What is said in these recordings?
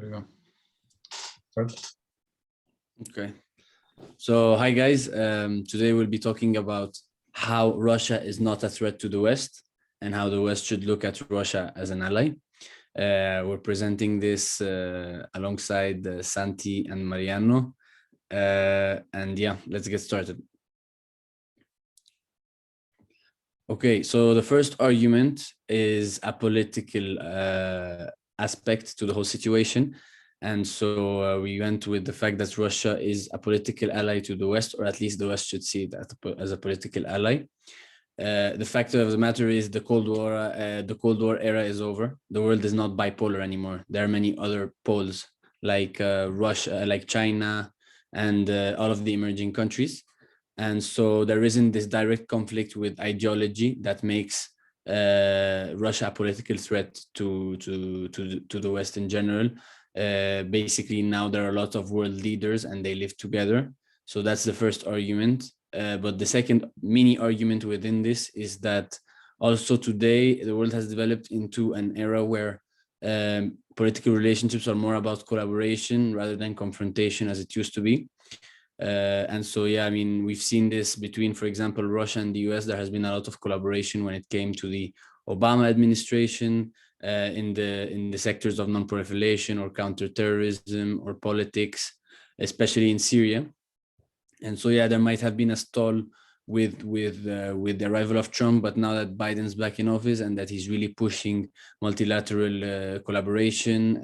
There you go. Start. Okay. So, hi guys. Today we'll be talking about how Russia is not a threat to the West and how the West should look at Russia as an ally. We're presenting this alongside Santi and Mariano. And yeah, let's get started. Okay, so the first argument is a political aspect to the whole situation. And so we went with the fact that Russia is a political ally to the West, or at least the West should see it as a political ally. The fact of the matter is the Cold War era is over. The world is not bipolar anymore. There are many other poles like Russia, like China, and all of the emerging countries. And so there isn't this direct conflict with ideology that makes Russia a political threat to the West in general. Basically, now there are a lot of world leaders and they live together. So that's the first argument. But the second mini argument within this is that also today the world has developed into an era where political relationships are more about collaboration rather than confrontation as it used to be. And so, yeah, I mean, we've seen this between, for example, Russia and the US. There has been a lot of collaboration when it came to the Obama administration in the sectors of non-proliferation or counterterrorism or politics, especially in Syria. And so, yeah, there might have been a stall with the arrival of Trump, but now that Biden's back in office and that he's really pushing multilateral collaboration,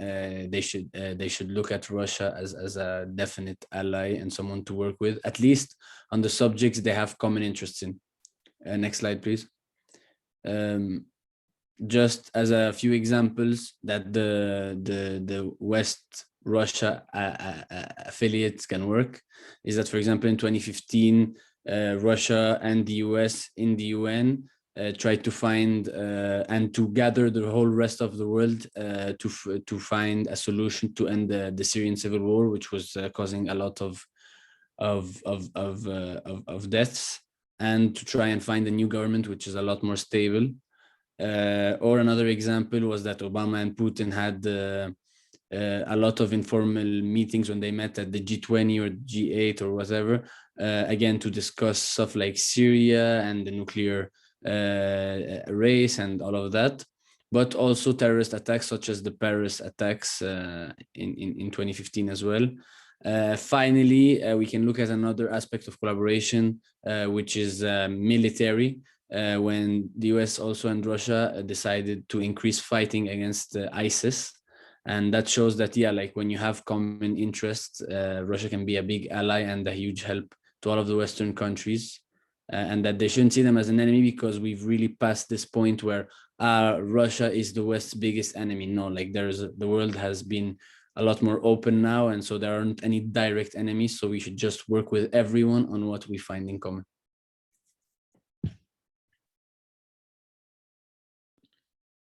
they should look at Russia as a definite ally and someone to work with, at least on the subjects they have common interests in. Next slide, please. Just as a few examples that the West Russia affiliates can work is that, for example, in 2015, Russia and the US in the UN tried to find and to gather the whole rest of the world to find a solution to end the Syrian civil war, which was causing a lot of deaths, and to try and find a new government which is a lot more stable. Or another example was that Obama and Putin had a lot of informal meetings when they met at the G20 or G8 or whatever, again, to discuss stuff like Syria and the nuclear race and all of that, but also terrorist attacks such as the Paris attacks in 2015 as well. Finally, we can look at another aspect of collaboration, which is military. When the US also and Russia decided to increase fighting against ISIS. And that shows that, yeah, like when you have common interests, Russia can be a big ally and a huge help to all of the Western countries, and that they shouldn't see them as an enemy because we've really passed this point where Russia is the West's biggest enemy. No, like the world has been a lot more open now, and so there aren't any direct enemies. So we should just work with everyone on what we find in common.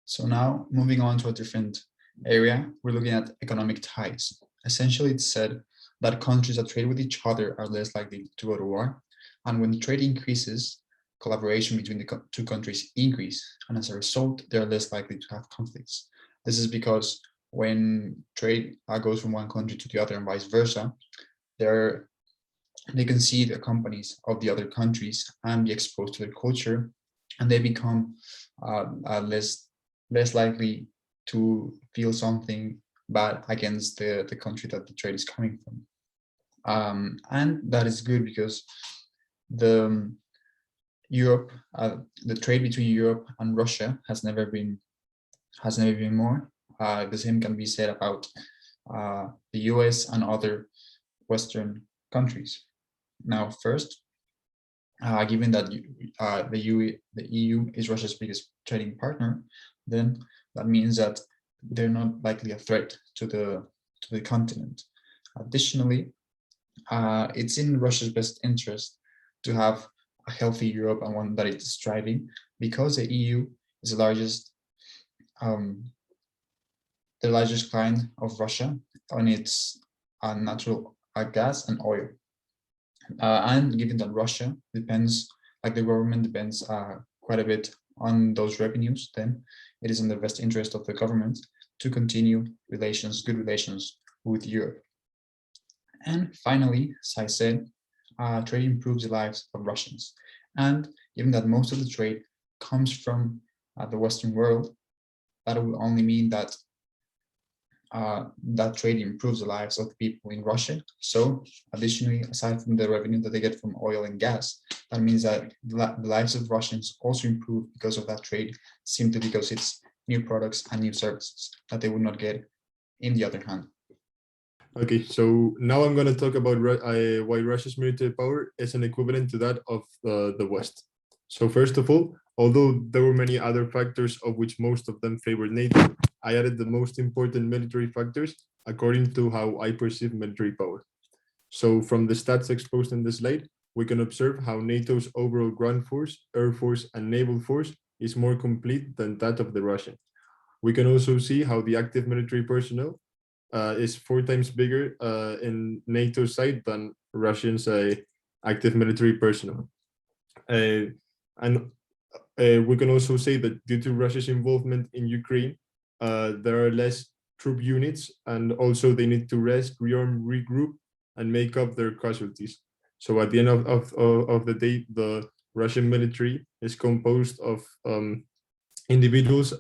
So now moving on to a different area, we're looking at economic ties. Essentially, it's said that countries that trade with each other are less likely to go to war. And when trade increases, collaboration between the two countries increase. And as a result, they're less likely to have conflicts. This is because when trade goes from one country to the other and vice versa, they can see the companies of the other countries and be exposed to their culture, and they become less likely to feel something bad against the country that the trade is coming from. And that is good because the trade between Europe and Russia has never been more. The same can be said about the US and other Western countries. Now, first, given that the EU is Russia's biggest trading partner, then that means that they're not likely a threat to the continent. Additionally, it's in Russia's best interest to have a healthy Europe and one that is thriving, because the EU is the largest client of Russia on its natural gas and oil. And given that Russia depends, like the government depends quite a bit on those revenues, then it is in the best interest of the government to continue good relations with Europe. And finally, as I said, trade improves the lives of Russians. And given that most of the trade comes from the Western world, that will only mean that that trade improves the lives of the people in Russia. So additionally, aside from the revenue that they get from oil and gas, that means that the lives of Russians also improve because of that trade, simply because it's new products and new services that they would not get in the other hand. Okay, so now I'm going to talk about why Russia's military power is an equivalent to that of the West. So first of all, although there were many other factors of which most of them favored NATO, I added the most important military factors according to how I perceive military power. So from the stats exposed in this slide, we can observe how NATO's overall ground force, air force, and naval force is more complete than that of the Russian. We can also see how the active military personnel is 4 times bigger in NATO's side than Russians' active military personnel. And we can also say that due to Russia's involvement in Ukraine, there are less troop units, and also they need to rest, rearm, regroup, and make up their casualties. So at the end of the day, the Russian military is composed of individuals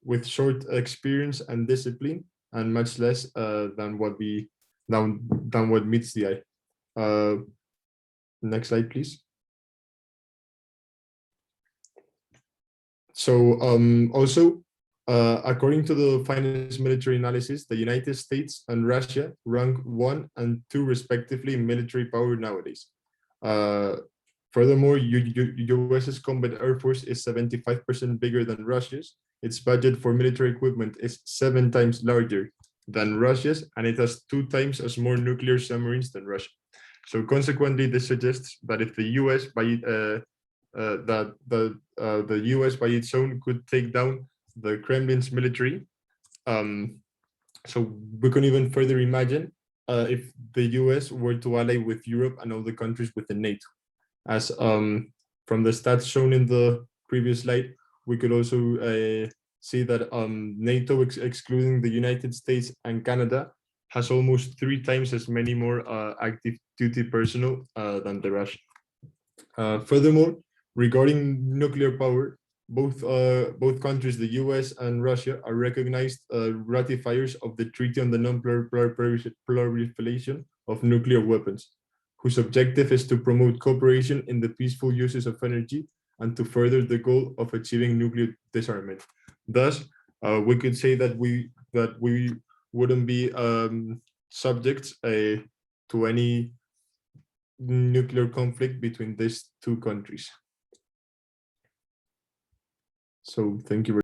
with short experience and discipline, and much less than what meets the eye. Next slide, please. So also, according to the finance military analysis, the United States and Russia rank 1 and 2 respectively in military power nowadays. Furthermore, US's combat air force is 75% bigger than Russia's. Its budget for military equipment is 7 times larger than Russia's, and it has 2 times as more nuclear submarines than Russia. So consequently, this suggests that if the US the US by its own could take down the Kremlin's military, so we can even further imagine if the US were to ally with Europe and all the countries within NATO. As from the stats shown in the previous slide, we could also see that NATO, excluding the United States and Canada, has almost 3 times as many more active duty personnel than the Russian. Furthermore, regarding nuclear power, both countries, the US and Russia, are recognized ratifiers of the Treaty on the Non-Proliferation of Nuclear Weapons, whose objective is to promote cooperation in the peaceful uses of energy and to further the goal of achieving nuclear disarmament. Thus, we could say that we wouldn't be subject to any nuclear conflict between these 2 countries. So thank you very much.